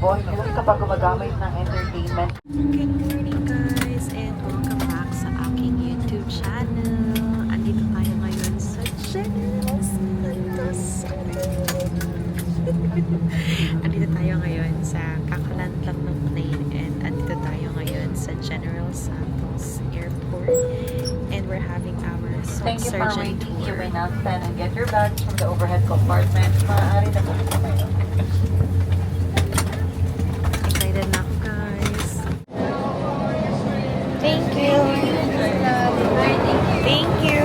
boy yun kapag gumagamit ng entertainment. Good morning guys and welcome back sa aking YouTube channel. Andito tayo ngayon sa General Santos. Andito tayo ngayon sa kakalandlang ng plane and andito tayo ngayon sa General Santos Airport and we're having our Thank you for surgeon waiting. You tour. may now stand and get your bags from the overhead compartment. Maaari na po kayo. Excited na ako guys. Thank you. Thank you.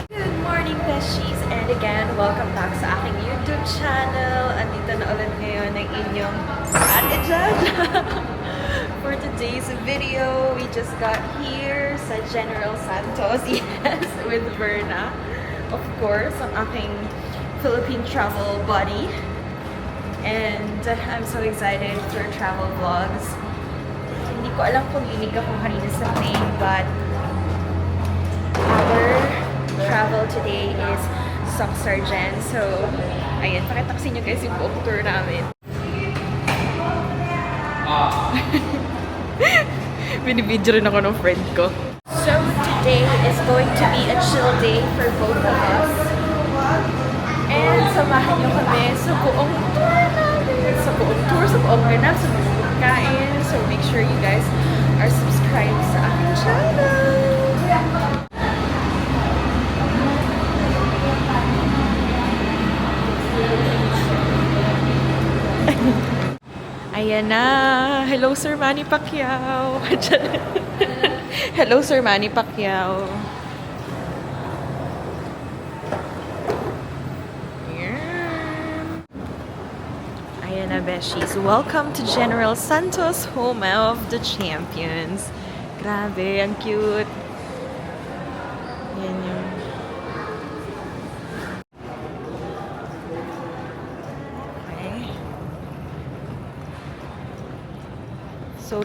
Good morning, Beshies! And again, welcome back sa aking YouTube channel. Andito na ulit ngayon ang inyong Ate Jana. For today's video, we just got here sa General Santos, yes, with Verna. Of course, ang aking Philippine travel buddy. And I'm so excited for travel vlogs. Hindi ko alam kung linig ako kanina sa plane, but our travel today is Sock Surgeon. So, ayan, pakita ko sa inyo guys yung buong tour namin. Binibidyo rin ako ng friend ko. So, today is going to be a chill day for both of us. And samahan niyo kami sa buong tour namin. Sa buong tour, sa buong ganap, sa buong pagkain. So, make sure you guys are subscribed sa aking channel. Ayan na. Hello, Sir Manny Pacquiao. Hello, Sir Manny Pacquiao. Ayan na, Beshies. Welcome to General Santos, home of the champions. Grabe, ang cute. Yan yun. Okay. So,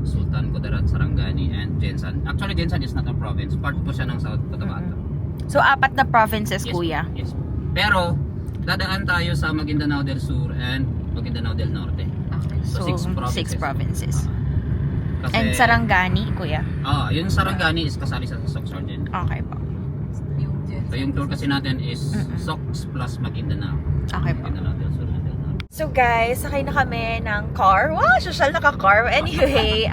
Sultan Kudarat, Sarangani, and Jensan. Actually, Jensan is not a province. Part po siya ng South Cotabato. so apat na provinces, Yes, kuya. yes. Pero, dadaan tayo sa Maguindanao del Sur and Maguindanao del Norte. So, six provinces. Kasi, And Sarangani, kuya. yung Sarangani is kasali sa Sock Surgeon. Okay po. So, yung tour kasi natin is Socks plus Maguindanao. Okay po. Maguindanao del Sur and del Norte. So guys, sakay na kami ng car. Wow, social naka-car. Anyway,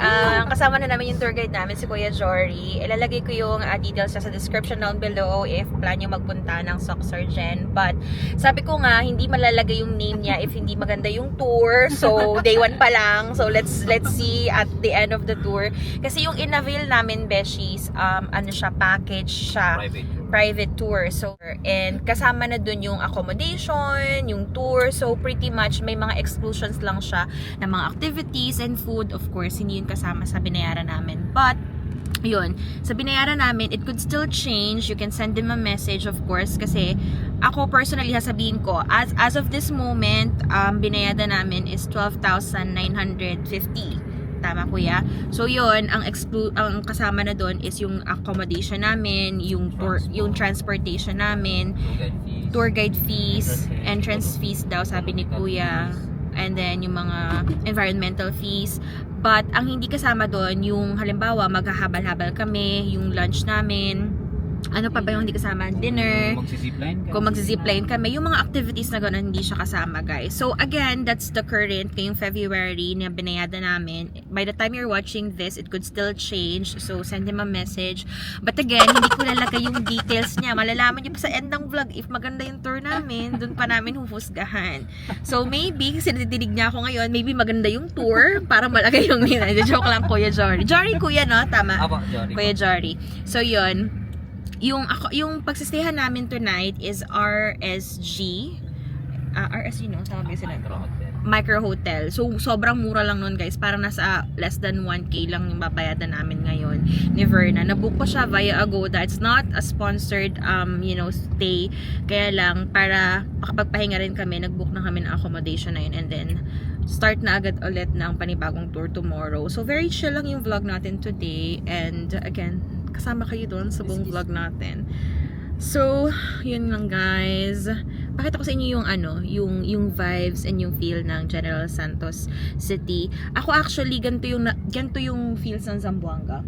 kasama na namin yung tour guide namin, si Kuya Jory. Ilalagay ko yung details sa description down below if plan nyo magpunta ng Sock Surgeon. But sabi ko nga, hindi malalagay yung name niya if hindi maganda yung tour. So day 1 pa lang. So let's see at the end of the tour. Kasi yung in-avail namin, Beshies, ano siya, package siya. Private tour. So, and kasama na dun yung accommodation, yung tour. So, pretty much may mga exclusions lang siya ng mga activities and food. Of course, hindi yun kasama sa binayaran namin. But, yun, sa binayaran namin, it could still change. You can send them a message, of course, kasi ako personally, sasabihin ko, as of this moment, binayaran namin is 12,950. Tama, kuya? So yun, ang kasama na doon is yung accommodation namin, yung tour, yung transportation namin, tour guide fees, entrance fees daw sabi ni kuya, and then yung mga environmental fees. But ang hindi kasama doon, yung halimbawa maghahabal-habal kami, yung lunch namin, ano pa ba yung hindi kasama? Dinner. Kung magzizipline kami. Yung mga activities na gano'n, hindi siya kasama, guys. So, again, that's the current ngayong February na binayada namin. By the time you're watching this, it could still change. So, send him a message. But again, hindi ko lalagay yung details niya. Malalaman niyo pa sa end ng vlog if maganda yung tour namin. Doon pa namin huhusgahan. So, maybe, kasi natidinig niya ako ngayon, maybe maganda yung tour para malagay yung nila. Joke lang, Kuya Jory. Jory, kuya, no? Tama. Apo, Jory. Kuya Jory. So, yun. Yung pagsistayan namin tonight is RSG. RSG, no? Tama ba sila? Micro Hotel. So, sobrang mura lang nun, guys. Parang nasa less than 1K lang yung babayadan namin ngayon ni Verna. Nabook ko siya via Agoda. It's not a sponsored, stay. Kaya lang, para makapagpahinga rin kami, nagbook na kami ng accommodation na yun. And then, start na agad ulit ng panibagong tour tomorrow. So, very chill lang yung vlog natin today. And, again, kasama kayo doon sa buong vlog natin. So, yun lang guys. pakita ko sa inyo yung ano, yung vibes and yung feel ng General Santos City. Ako actually ganito yung feels ng Zamboanga.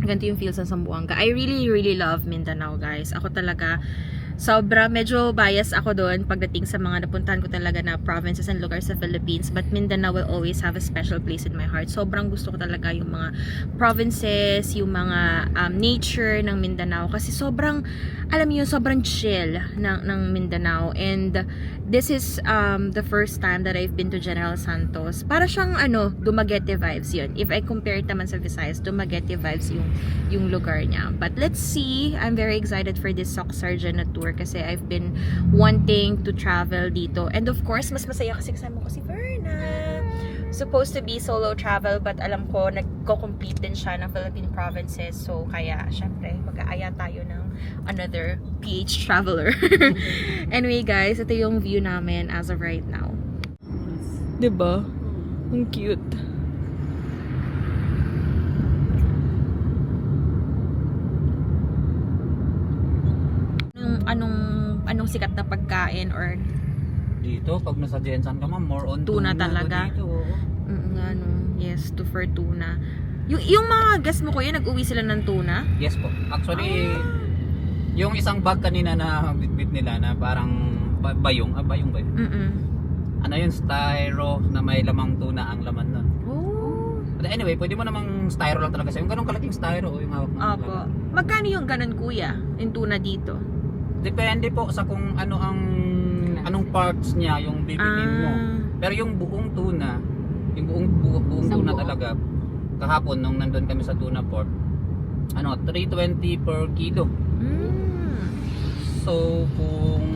Ganito yung feels ng Zamboanga. I really, really love Mindanao, guys. Ako talaga, medyo bias ako doon pagdating sa mga napuntahan ko talaga na provinces and lugar sa Philippines. But Mindanao will always have a special place in my heart. Sobrang gusto ko talaga yung mga provinces, yung mga nature ng Mindanao. Kasi sobrang, alam niyo, sobrang chill ng Mindanao. And this is the first time that I've been to General Santos. Para siyang Dumaguete vibes yun. If I compare it naman sa Visayas, Dumaguete vibes yung lugar niya. But let's see. I'm very excited for this Soc Sargent na tour kasi I've been wanting to travel dito. And of course, mas masaya kasi kasama ko si Verna. Supposed to be solo travel but alam ko nagko-complete din siya ng Philippine provinces. So kaya syempre mag-aaya tayo ng another PH traveler. Anyway guys, ito yung view namin as of right now. 'Di ba? Ang cute. Anong sikat na pagkain or Dito, pag nasa Jensan ka, ma'am, more on tuna tuna talaga? Dito, oo. Yes, to for tuna. Yung mga guests mo ko yun, nag-uwi sila ng tuna? Yes po. Actually, yung isang bag kanina na bitbit nila na parang bayong ba yun? Ano yun, styro na may lamang tuna ang laman nun. Oh. But anyway, pwede mo namang styro lang talaga sa'yo. Yung ganun kalaking styro, yung hawak mo. Opo. Magkano yung ganun kuya? Yung tuna dito? Depende po sa kung anong parts niya yung bibilin mo. Pero yung buong tuna, yung buong tuna talaga, kahapon nung nandun kami sa tuna port, 320 per kilo. So kung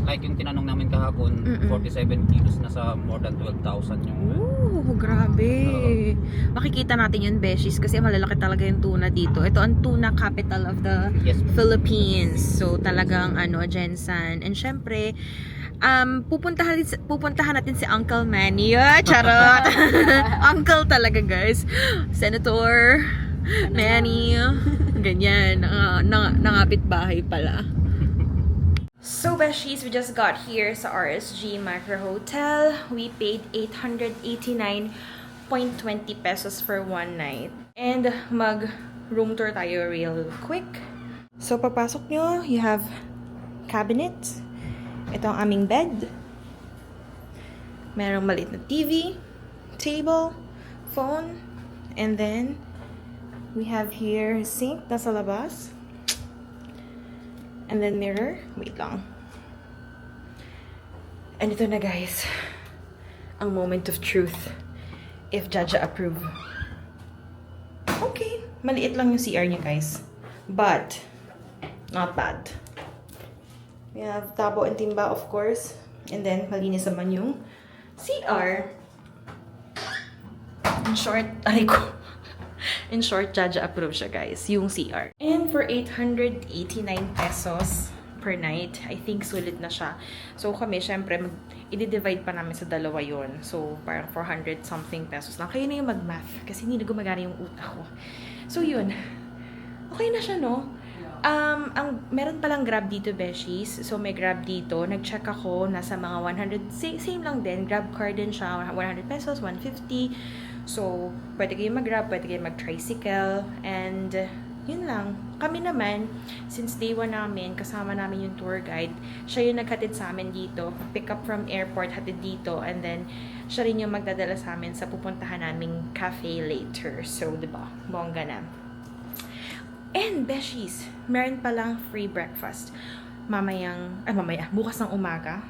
like yung tinanong namin kahapon, 47 kilos na sa more than 12,000 yung grabe. Makikita natin yun, Beshies, kasi malalaki talaga yung tuna dito. Ito ang tuna capital of the Philippines. So talagang Jensan. And syempre, pupuntahan natin si Uncle Manny. Charot. Uncle talaga, guys. Senator Manny. Ganyan. Nangapit bahay pala. So, Beshies, we just got here sa RSG Micro Hotel. We paid 889.20 pesos for one night. And mag-room tour tayo real quick. So, pagpasok nyo, you have cabinet. Ito ang aming bed. Merong maliit na TV, table, phone, and then we have here sink nasa labas. And then mirror. Wait lang. And ito na guys. Ang moment of truth. If Jaja approve. Okay. Maliit lang yung CR niya guys. But, not bad. We have tabo and timba of course. And then, malinis naman yung CR. In short, in short, Jaja approve siya guys, yung CR. And for 889 pesos per night, I think sulit na siya. So kami, syempre, i-divide pa namin sa dalawa yon. So parang 400 something pesos lang. Kayo na yung mag-math kasi hindi na gumagana yung utak ko. So yun, okay na siya, no? Meron palang Grab dito, Beshies. So may Grab dito. Nag-check ako, nasa mga 100, same lang din. Grab card din siya, 100 pesos, 150. So, pwede kayo mag-grab, pwede kayo mag-tricycle, and yun lang. Kami naman, since day 1 namin, kasama namin yung tour guide, siya yung naghatid sa amin dito, pick up from airport, hatid dito, and then siya rin yung magdadala sa amin sa pupuntahan naming cafe later. So, diba? Bongga na. And, Beshies, meron palang free breakfast. Bukas ng umaga,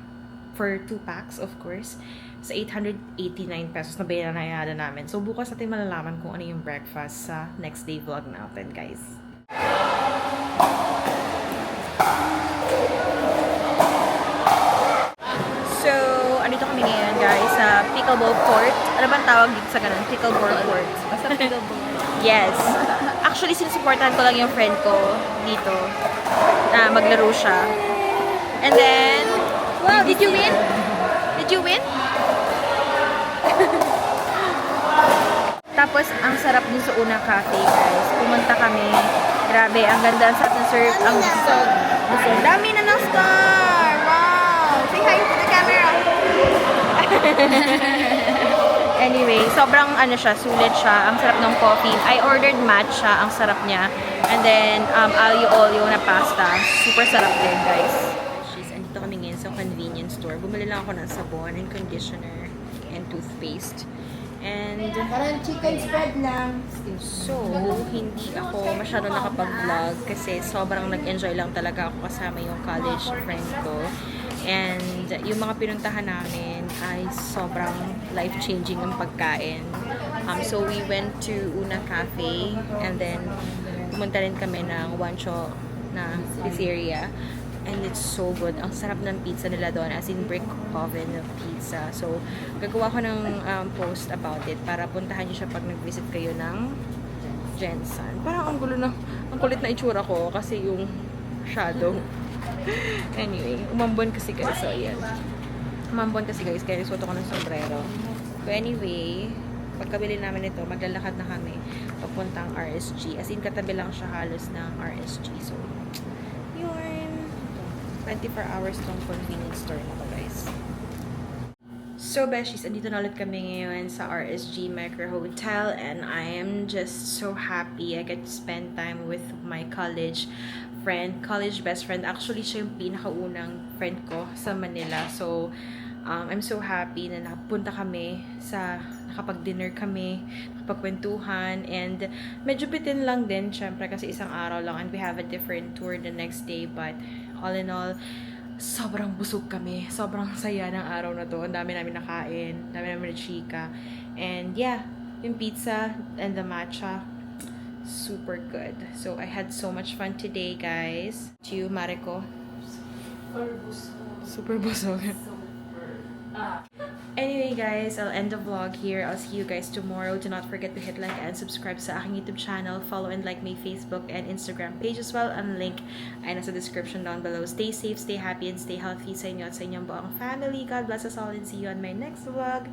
for 2 packs, of course, sa 889 pesos na bayaran namin. So, bukas natin malalaman kung ano yung breakfast sa next day vlog natin, guys. So, andito kami ngayon, guys, sa Pickleball Court. Ano bang tawag dito sa ganun? Pickleball Court. Basta pickleball. Yes. Actually, sinusuportahan ko lang yung friend ko dito na maglaro siya. And then, wow, did you win? Did you win? Tapos, ang sarap din sa unang cafe, guys. Pumunta kami. Grabe, ang ganda sa atin serve. Ang dami na ng star! Wow! Anyway, sobrang ano siya, sulit siya. Ang sarap ng coffee. I ordered matcha, ang sarap niya. And then, aglio olio na pasta. Super sarap din, guys. She's, andito kami ngayon sa convenience store. Bumili lang ako ng sabon and conditioner and toothpaste. And, Parang chicken spread lang. so, hindi ako masyado nakapag-vlog kasi sobrang nag-enjoy lang talaga ako kasama yung college friend ko. And yung mga pinuntahan namin ay sobrang life-changing ang pagkain. So we went to Una Cafe and then pumunta rin kami ng Wancho na pizzeria. And it's so good. Ang sarap ng pizza nila doon, as in brick oven of pizza. So, gagawa ko ng post about it para puntahan niyo siya pag nag-visit kayo ng Jensen. Parang ang gulo na, ang kulit na itsura ko kasi yung shadow. Anyway, umambon kasi guys. So, ayan. Umambon kasi guys, kaya nagsuot ako ng sombrero. But anyway, pagkabili namin ito, maglalakad na kami papuntang RSG. As in, katabi lang siya halos ng RSG. So, yun. 24 hours tong convenience store na to, guys. So, beshies, andito na ulit kami ngayon sa RSG Micro Hotel and I am just so happy I get to spend time with my college friend, college best friend. Actually, siya yung pinakaunang friend ko sa Manila. So, I'm so happy na nakapunta kami nakapag-dinner kami, nakapagkwentuhan, and medyo bitin lang din, syempre, kasi isang araw lang and we have a different tour the next day, but all in all, sobrang busog kami. Sobrang saya ng araw na to. Ang dami namin nakain, dami namin chika. And yeah, yung pizza and the matcha, super good. So, I had so much fun today, guys. To you, Mariko. Super busog. Anyway, guys, I'll end the vlog here. I'll see you guys tomorrow. Do not forget to hit like and subscribe sa aking YouTube channel. Follow and like my Facebook and Instagram page as well. Ang link ay nasa description down below. Stay safe, stay happy, and stay healthy sa inyo at sa inyong buong family. God bless us all and see you on my next vlog.